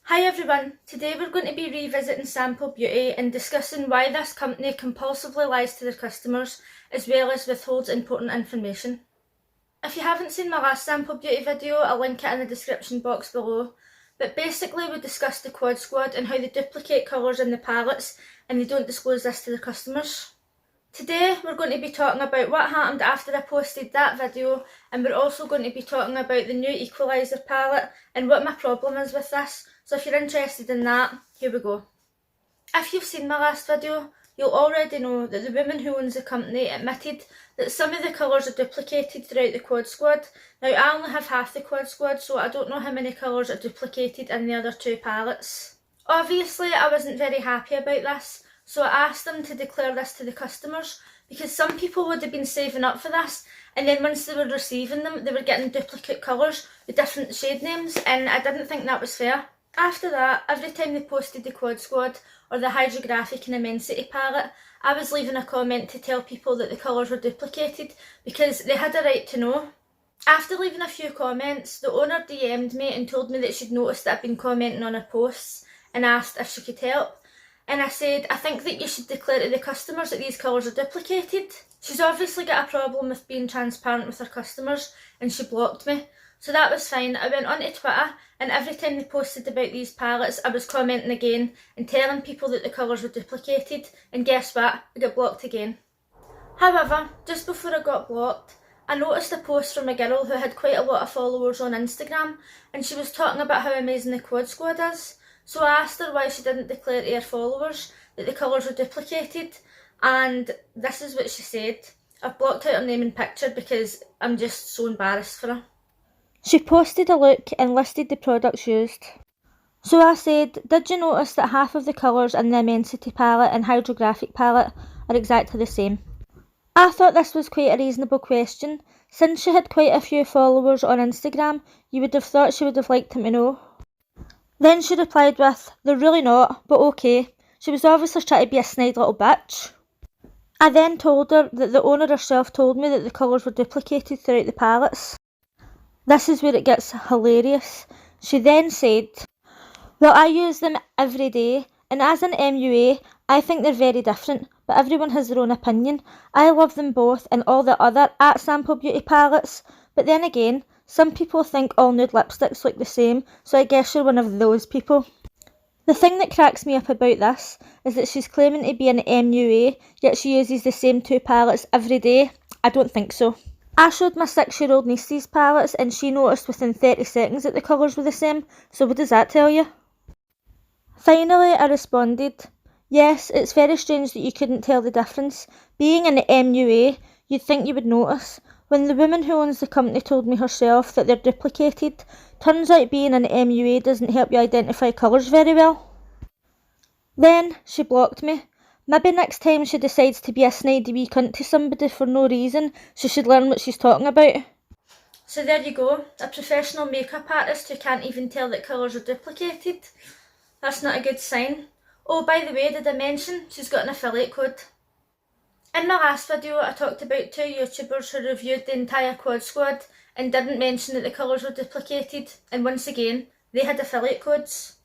Hi everyone, today we're going to be revisiting Sample Beauty and discussing why this company compulsively lies to their customers as well as withholds important information. If you haven't seen my last Sample Beauty video, I'll link it in the description box below. But basically we discussed the Quad Squad and how they duplicate colours in the palettes and they don't disclose this to their customers. Today we're going to be talking about what happened after I posted that video, and we're also going to be talking about the new Equalizer palette and what my problem is with this. So if you're interested in that, here we go. If you've seen my last video, you'll already know that the woman who owns the company admitted that some of the colours are duplicated throughout the Quad Squad. Now I only have half the Quad Squad, so I don't know how many colours are duplicated in the other two palettes. Obviously I wasn't very happy about this, so I asked them to declare this to the customers, because some people would have been saving up for this, and then once they were receiving them, they were getting duplicate colours with different shade names, and I didn't think that was fair. After that, every time they posted the Quad Squad or the Hydrographic and Immensity palette, I was leaving a comment to tell people that the colours were duplicated, because they had a right to know. After leaving a few comments, the owner DM'd me and told me that she'd noticed that I'd been commenting on her posts and asked if she could help. And I said, I think that you should declare to the customers that these colours are duplicated. She's obviously got a problem with being transparent with her customers, and she blocked me. So that was fine. I went onto Twitter, and every time they posted about these palettes, I was commenting again and telling people that the colours were duplicated, and guess what? I got blocked again. However, just before I got blocked, I noticed a post from a girl who had quite a lot of followers on Instagram, and she was talking about how amazing the Quad Squad is. So I asked her why she didn't declare to her followers that the colours were duplicated, and this is what she said. I've blocked out her name and picture because I'm just so embarrassed for her. She posted a look and listed the products used. So I said, did you notice that half of the colours in the Immensity palette and Hydrographic palette are exactly the same? I thought this was quite a reasonable question. Since she had quite a few followers on Instagram, you would have thought she would have liked him to know. Then she replied with, they're really not, but okay. She was obviously trying to be a snide little bitch. I then told her that the owner herself told me that the colours were duplicated throughout the palettes. This is where it gets hilarious. She then said, well, I use them every day, and as an MUA, I think they're very different, but everyone has their own opinion. I love them both and all the other @Sample Beauty palettes, but then again, some people think all nude lipsticks look the same, so I guess you're one of those people. The thing that cracks me up about this is that she's claiming to be an MUA, yet she uses the same two palettes every day. I don't think so. I showed my 6-year-old niece these palettes and she noticed within 30 seconds that the colours were the same, so what does that tell you? Finally, I responded, yes, it's very strange that you couldn't tell the difference. Being an MUA, you'd think you would notice. When the woman who owns the company told me herself that they're duplicated, turns out being an MUA doesn't help you identify colours very well. Then she blocked me. Maybe next time she decides to be a snidey wee cunt to somebody for no reason, she should learn what she's talking about. So there you go, a professional makeup artist who can't even tell that colours are duplicated. That's not a good sign. Oh, by the way, did I mention she's got an affiliate code? In my last video, I talked about 2 YouTubers who reviewed the entire Quad Squad and didn't mention that the colours were duplicated, and once again, they had affiliate codes.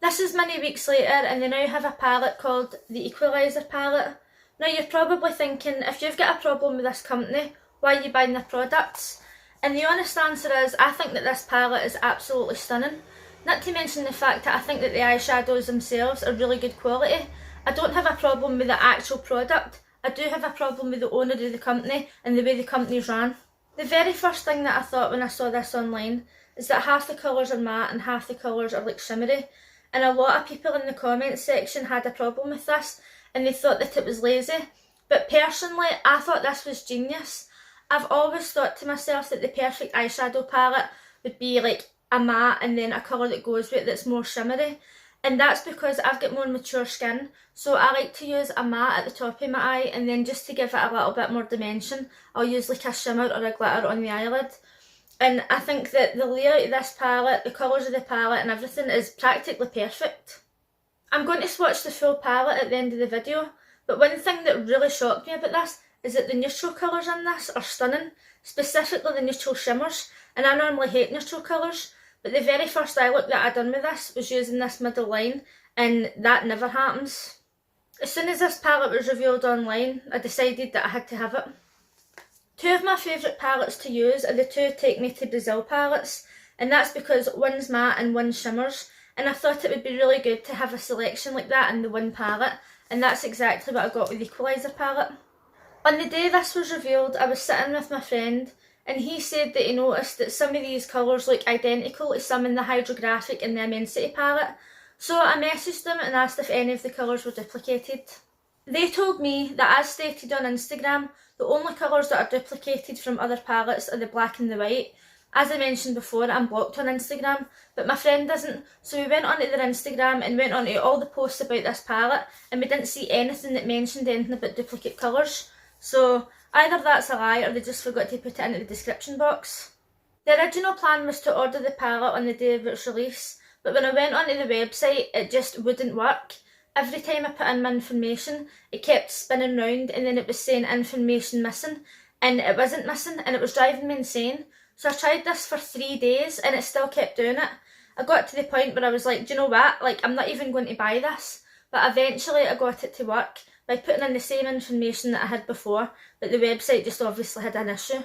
This is many weeks later and they now have a palette called the Equalizer palette. Now you're probably thinking, if you've got a problem with this company, why are you buying their products? And the honest answer is, I think that this palette is absolutely stunning. Not to mention the fact that I think that the eyeshadows themselves are really good quality. I don't have a problem with the actual product. I do have a problem with the owner of the company and the way the company's ran. The very first thing that I thought when I saw this online is that half the colours are matte and half the colours are like shimmery. And a lot of people in the comments section had a problem with this and they thought that it was lazy. But personally, I thought this was genius. I've always thought to myself that the perfect eyeshadow palette would be like a matte and then a colour that goes with it that's more shimmery. And that's because I've got more mature skin, so I like to use a matte at the top of my eye, and then just to give it a little bit more dimension, I'll use like a shimmer or a glitter on the eyelid. And I think that the layout of this palette, the colours of the palette and everything is practically perfect. I'm going to swatch the full palette at the end of the video, but one thing that really shocked me about this is that the neutral colours in this are stunning, specifically the neutral shimmers, and I normally hate neutral colours, but the very first eye look that I done with this was using this middle line, and that never happens. As soon as this palette was revealed online, I decided that I had to have it. Two of my favourite palettes to use are the two Take Me to Brazil palettes, and that's because one's matte and one's shimmers, and I thought it would be really good to have a selection like that in the one palette, and that's exactly what I got with the Equalizer palette. On the day this was revealed, I was sitting with my friend, and he said that he noticed that some of these colours look identical to some in the Hydrographic and the Immensity palette, so I messaged them and asked if any of the colours were duplicated. They told me that, as stated on Instagram, the only colours that are duplicated from other palettes are the black and the white. As I mentioned before, I'm blocked on Instagram, but my friend isn't, so we went onto their Instagram and went onto all the posts about this palette, and we didn't see anything that mentioned anything about duplicate colours. So either that's a lie or they just forgot to put it into the description box. The original plan was to order the palette on the day of its release, but when I went onto the website it just wouldn't work. Every time I put in my information, it kept spinning round and then it was saying information missing, and it wasn't missing, and it was driving me insane. So I tried this for 3 days and it still kept doing it. I got to the point where I was like, do you know what, like, I'm not even going to buy this. But eventually I got it to work by putting in the same information that I had before, but the website just obviously had an issue.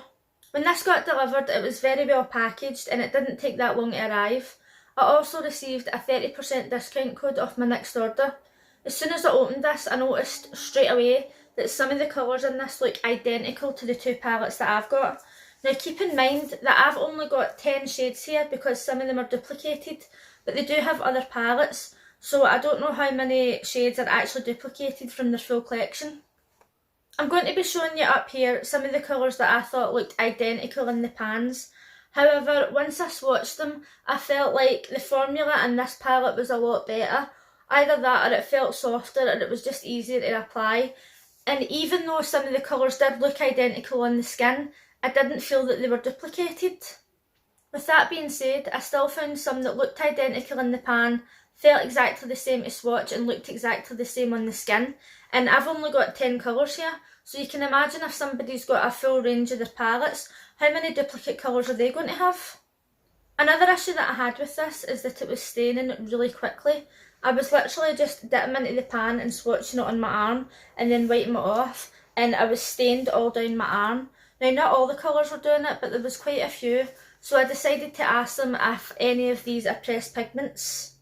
When this got delivered, it was very well packaged and it didn't take that long to arrive. I also received a 30% discount code off my next order. As soon as I opened this, I noticed straight away that some of the colours in this look identical to the two palettes that I've got. Now keep in mind that I've only got 10 shades here because some of them are duplicated, but they do have other palettes, so I don't know how many shades are actually duplicated from their full collection. I'm going to be showing you up here some of the colours that I thought looked identical in the pans. However, once I swatched them, I felt like the formula in this palette was a lot better. Either that or it felt softer or it was just easier to apply. And even though some of the colours did look identical on the skin, I didn't feel that they were duplicated. With that being said, I still found some that looked identical in the pan, felt exactly the same to swatch and looked exactly the same on the skin. And I've only got 10 colours here, so you can imagine if somebody's got a full range of their palettes, how many duplicate colours are they going to have? Another issue that I had with this is that it was staining really quickly. I was literally just dipping into the pan and swatching it on my arm and then wiping it off, and I was stained all down my arm. Now, not all the colours were doing it, but there was quite a few, so I decided to ask them if any of these are pressed pigments.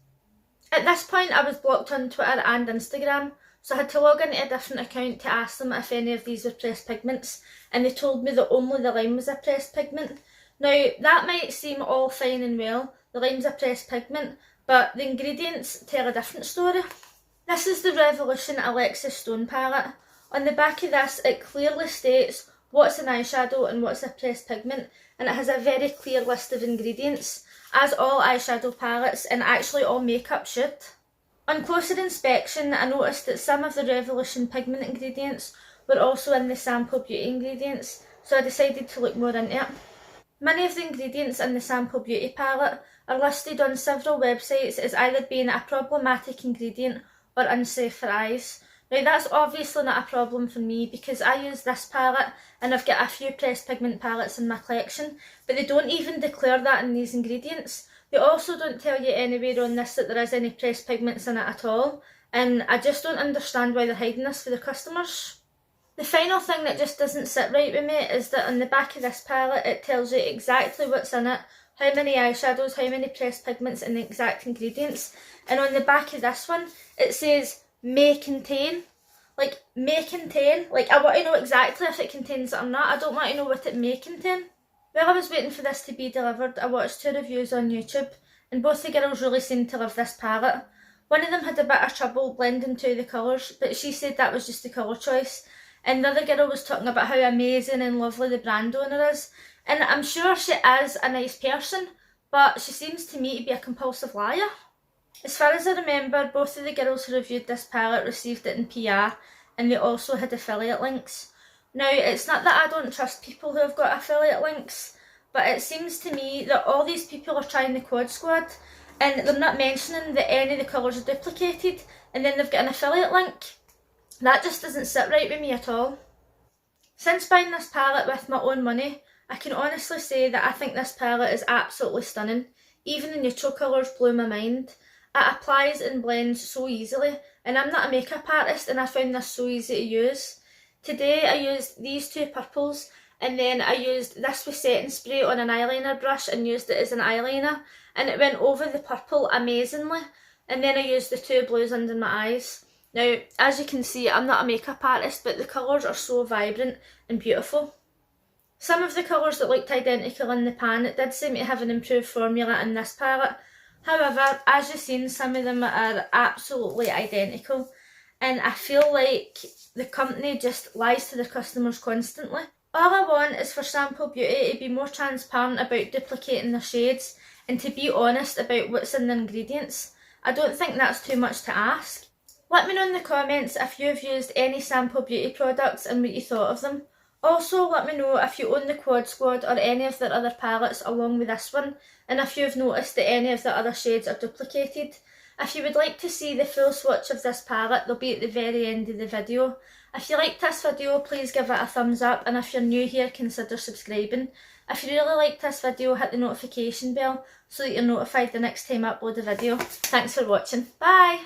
At this point I was blocked on Twitter and Instagram, so I had to log into a different account to ask them if any of these were pressed pigments, and they told me that only the lime was a pressed pigment. Now, that might seem all fine and well, the lime's a pressed pigment, but the ingredients tell a different story. This is the Revolution Alexis Stone palette. On the back of this it clearly states what's an eyeshadow and what's a pressed pigment, and it has a very clear list of ingredients, as all eyeshadow palettes and actually all makeup should. On closer inspection, I noticed that some of the Revolution pigment ingredients were also in the Sample Beauty ingredients, so I decided to look more into it. Many of the ingredients in the Sample Beauty palette are listed on several websites as either being a problematic ingredient or unsafe for eyes. Now, that's obviously not a problem for me because I use this palette and I've got a few pressed pigment palettes in my collection, but they don't even declare that in these ingredients. They also don't tell you anywhere on this that there is any pressed pigments in it at all, and I just don't understand why they're hiding this for their customers. The final thing that just doesn't sit right with me is that on the back of this palette it tells you exactly what's in it, how many eyeshadows, how many pressed pigments and the exact ingredients, and on the back of this one it says may contain. Like, may contain? Like, I want to know exactly if it contains it or not. I don't want to know what it may contain. While I was waiting for this to be delivered, I watched two reviews on YouTube, and both the girls really seemed to love this palette. One of them had a bit of trouble blending two of the colours, but she said that was just the colour choice. And the other girl was talking about how amazing and lovely the brand owner is. And I'm sure she is a nice person, but she seems to me to be a compulsive liar. As far as I remember, both of the girls who reviewed this palette received it in PR, and they also had affiliate links. Now, it's not that I don't trust people who have got affiliate links, but it seems to me that all these people are trying the Quad Squad, and they're not mentioning that any of the colours are duplicated, and then they've got an affiliate link. That just doesn't sit right with me at all. Since buying this palette with my own money, I can honestly say that I think this palette is absolutely stunning. Even the neutral colours blew my mind. It applies and blends so easily, and I'm not a makeup artist and I found this so easy to use. Today I used these two purples, and then I used this with setting spray on an eyeliner brush and used it as an eyeliner, and it went over the purple amazingly. And then I used the two blues under my eyes. Now, as you can see, I'm not a makeup artist, but the colours are so vibrant and beautiful. Some of the colours that looked identical in the pan did seem to have an improved formula in this palette. However, as you've seen, some of them are absolutely identical, and I feel like the company just lies to their customers constantly. All I want is for Sample Beauty to be more transparent about duplicating their shades and to be honest about what's in the ingredients. I don't think that's too much to ask. Let me know in the comments if you've used any Sample Beauty products and what you thought of them. Also, let me know if you own the Quad Squad or any of their other palettes along with this one, and if you've noticed that any of the other shades are duplicated. If you would like to see the full swatch of this palette, they'll be at the very end of the video. If you liked this video, please give it a thumbs up, and if you're new here, consider subscribing. If you really liked this video, hit the notification bell so that you're notified the next time I upload a video. Thanks for watching. Bye!